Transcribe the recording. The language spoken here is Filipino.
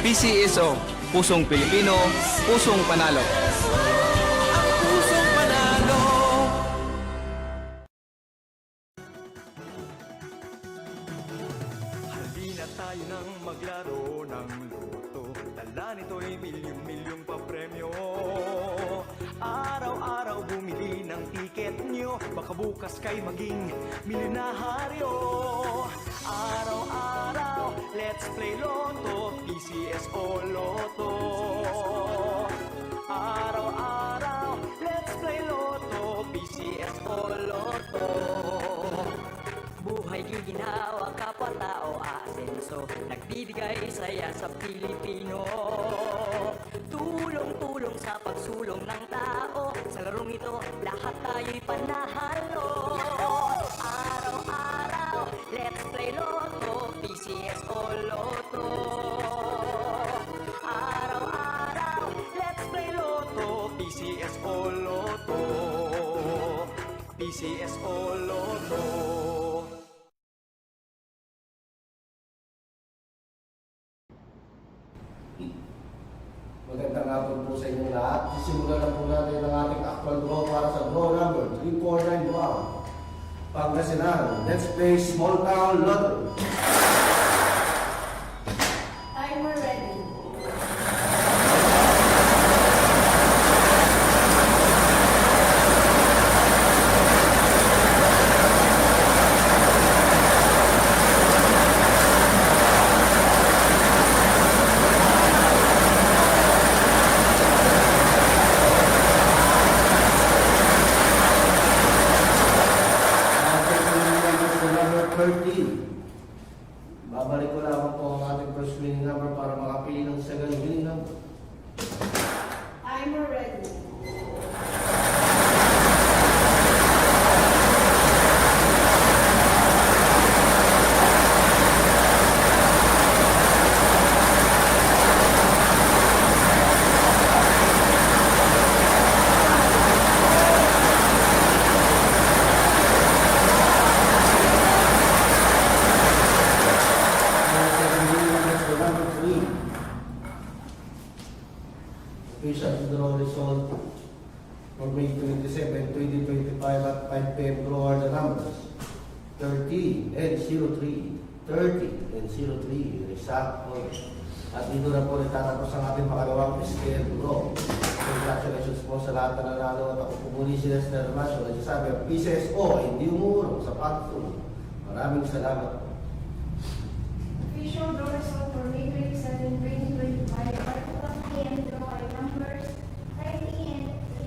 PCSO, Pusong Pilipino, Pusong Panalo. Ang pusong panalo. Halina tayo nang maglaro ng loto. Dala nito'y milyong-milyong papremyo. Araw-araw bumili ng tiket nyo. Baka bukas kay maging milyonaryo. Araw-araw, let's play Lotto, PCSO Lotto. Araw-araw, let's play Lotto, PCSO Lotto. Buhay giginawa, kapwa-tao aasenso, nagbibigay saya sa Pilipino. Tulong-tulong sa pagsulong ng tao, sa larong ito lahat tayo'y panahalo. Araw-araw, let's play Lotto, PCSO Lotto. Araw-araw, let's play Lotto, PCSO Lotto. PCSO Lotto. Magandang hapon po sa inyo lahat. Sisimulan na po natin ang ating actual draw para sa draw number 3491. Pangasinan, let's play Small Town Lottery. Timer ready. Number 13. Babalik ko lamang po ang ating first winning number para makapili ng second winning number. Timer ready. Official draw result for May 27, 2025 at 5 p.m. draw are the numbers 30 and 03, 30 and 03, exact point. At dito na po natatapos ang ating pangalawang scale draw. Congratulations po sa lahat na nanalo at ako po muli sila sa Dermasyo. Nagsasabi ang PCSO hindi umurong sa pagtulong. Maraming salamat po. Official draw result for May 27, 2025.